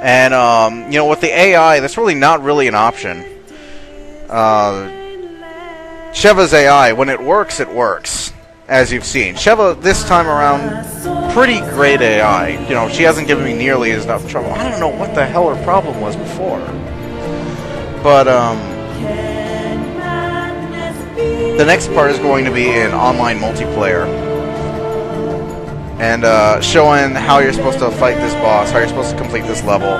And, you know, with the AI, that's really not really an option. Sheva's AI, when it works, as you've seen. Sheva, this time around, pretty great AI. You know, she hasn't given me nearly as enough trouble. I don't know what the hell her problem was before. But, the next part is going to be in online multiplayer. And, showing how you're supposed to fight this boss, how you're supposed to complete this level.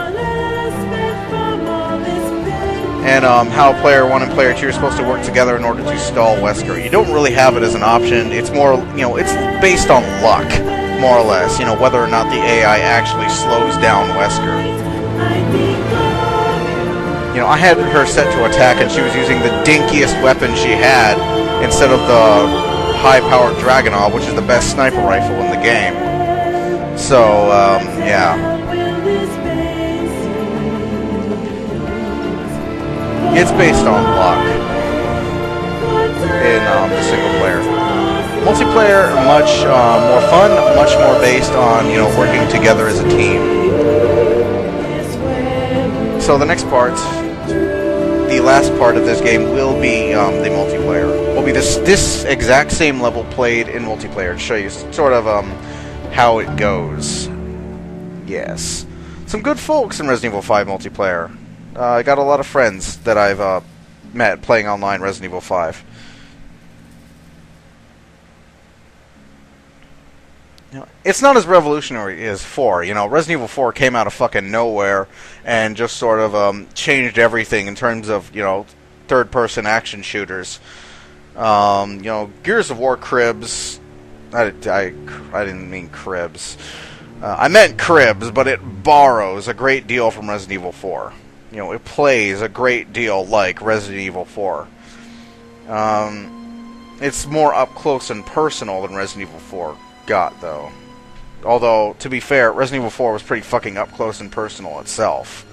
And, how Player 1 and Player 2 are supposed to work together in order to stall Wesker. You don't really have it as an option. It's more, you know, it's based on luck, more or less. You know, whether or not the AI actually slows down Wesker. You know, I had her set to attack, and she was using the dinkiest weapon she had instead of the high-powered Dragunov, which is the best sniper rifle in the game. So, yeah. It's based on luck in the single player. Multiplayer, much more fun, much more based on, you know, working together as a team. So the next part, the last part of this game, will be the multiplayer. Will be this exact same level played in multiplayer to show you sort of how it goes. Yes, some good folks in Resident Evil 5 multiplayer. I got a lot of friends that I've met playing online Resident Evil 5. You know, it's not as revolutionary as 4. You know, Resident Evil 4 came out of fucking nowhere and just sort of changed everything in terms of, you know, third-person action shooters. You know, Gears of War cribs. I didn't mean cribs. I meant cribs, but it borrows a great deal from Resident Evil 4. You know, it plays a great deal like Resident Evil 4. It's more up close and personal than Resident Evil 4 got, though. Although, to be fair, Resident Evil 4 was pretty fucking up close and personal itself.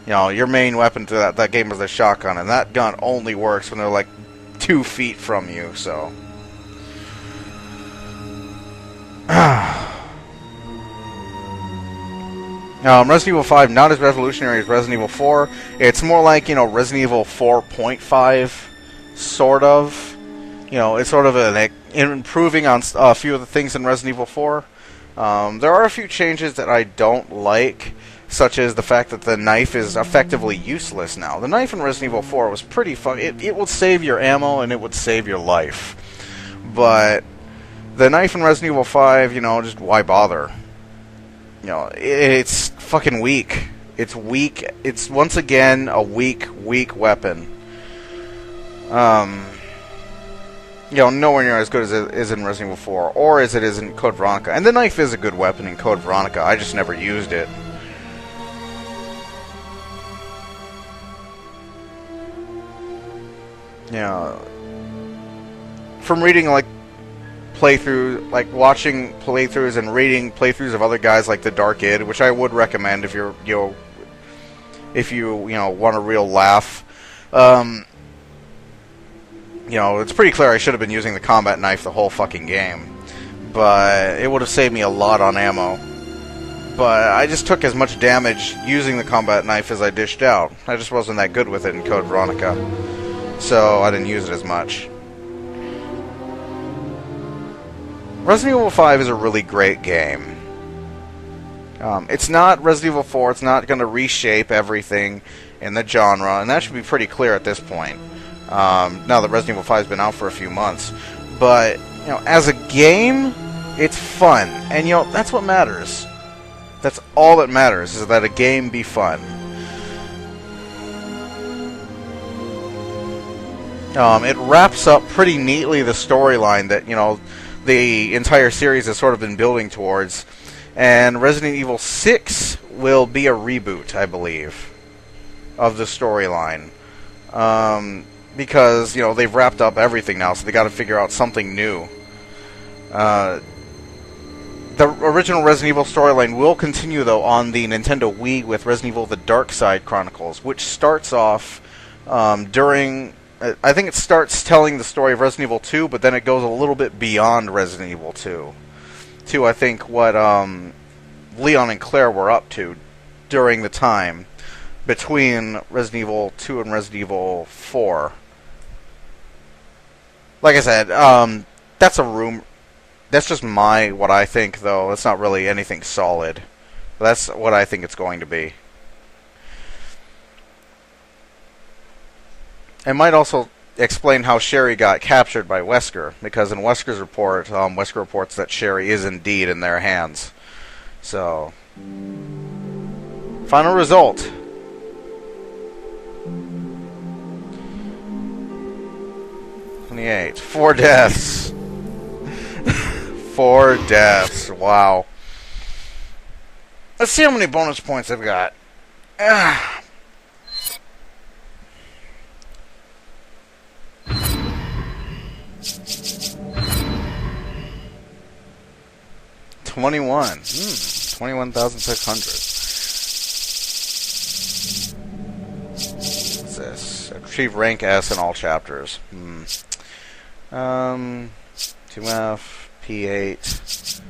You know, your main weapon to that game was the shotgun, and that gun only works when they're like 2 feet from you, so... Resident Evil 5, not as revolutionary as Resident Evil 4. It's more like, you know, Resident Evil 4.5, sort of. You know, it's sort of improving on a few of the things in Resident Evil 4. There are a few changes that I don't like, such as the fact that the knife is effectively useless now. The knife in Resident Evil 4 was pretty fun. It would save your ammo, and it would save your life. But the knife in Resident Evil 5, you know, just why bother? You know, it's fucking weak. It's weak. It's, once again, a weak weapon. You know, nowhere near as good as it is in Resident Evil 4, or as it is in Code Veronica. And the knife is a good weapon in Code Veronica, I just never used it. You know, from reading, like, watching playthroughs and reading playthroughs of other guys like the Dark Id, which I would recommend if you're, you know, want a real laugh. You know, it's pretty clear I should have been using the combat knife the whole fucking game, but it would have saved me a lot on ammo. But I just took as much damage using the combat knife as I dished out. I just wasn't that good with it in Code Veronica, so I didn't use it as much. Resident Evil 5 is a really great game. It's not Resident Evil 4, it's not going to reshape everything in the genre, and that should be pretty clear at this point, now that Resident Evil 5 has been out for a few months. But, you know, as a game, it's fun, and, you know, that's what matters. That's all that matters, is that a game be fun. It wraps up pretty neatly the storyline that, you know, the entire series has sort of been building towards, and Resident Evil 6 will be a reboot, I believe, of the storyline, because, you know, they've wrapped up everything now, so they got to figure out something new. The original Resident Evil storyline will continue, though, on the Nintendo Wii with Resident Evil: The Dark Side Chronicles, which starts off during... I think it starts telling the story of Resident Evil 2, but then it goes a little bit beyond Resident Evil 2. To, I think, what Leon and Claire were up to during the time between Resident Evil 2 and Resident Evil 4. Like I said, that's a rumor. That's just what I think, though. It's not really anything solid. But that's what I think it's going to be. It might also explain how Sherry got captured by Wesker, because in Wesker's report, Wesker reports that Sherry is indeed in their hands. So, final result. 28. 4 deaths. 4 deaths. Wow. Let's see how many bonus points I've got. 21. 21,600. What's this? Achieve rank S in all chapters. 2F, P8.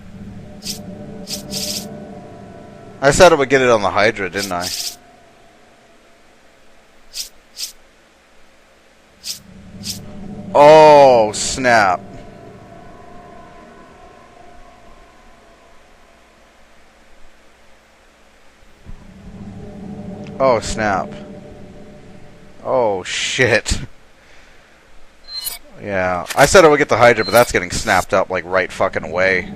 I said I would get it on the Hydra, didn't I? Oh, snap. Oh, snap. Oh, shit. Yeah. I said I would get the Hydra, but that's getting snapped up, like, right fucking away.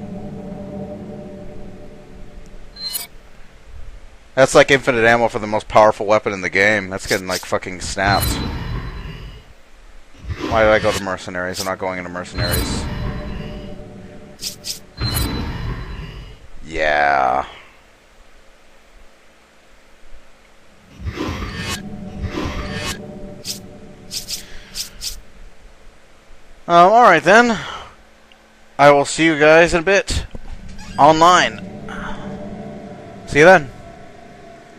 That's like infinite ammo for the most powerful weapon in the game. That's getting, like, fucking snapped. Why did I go to Mercenaries? I'm not going into Mercenaries. Yeah. Alright then. I will see you guys in a bit. Online. See you then.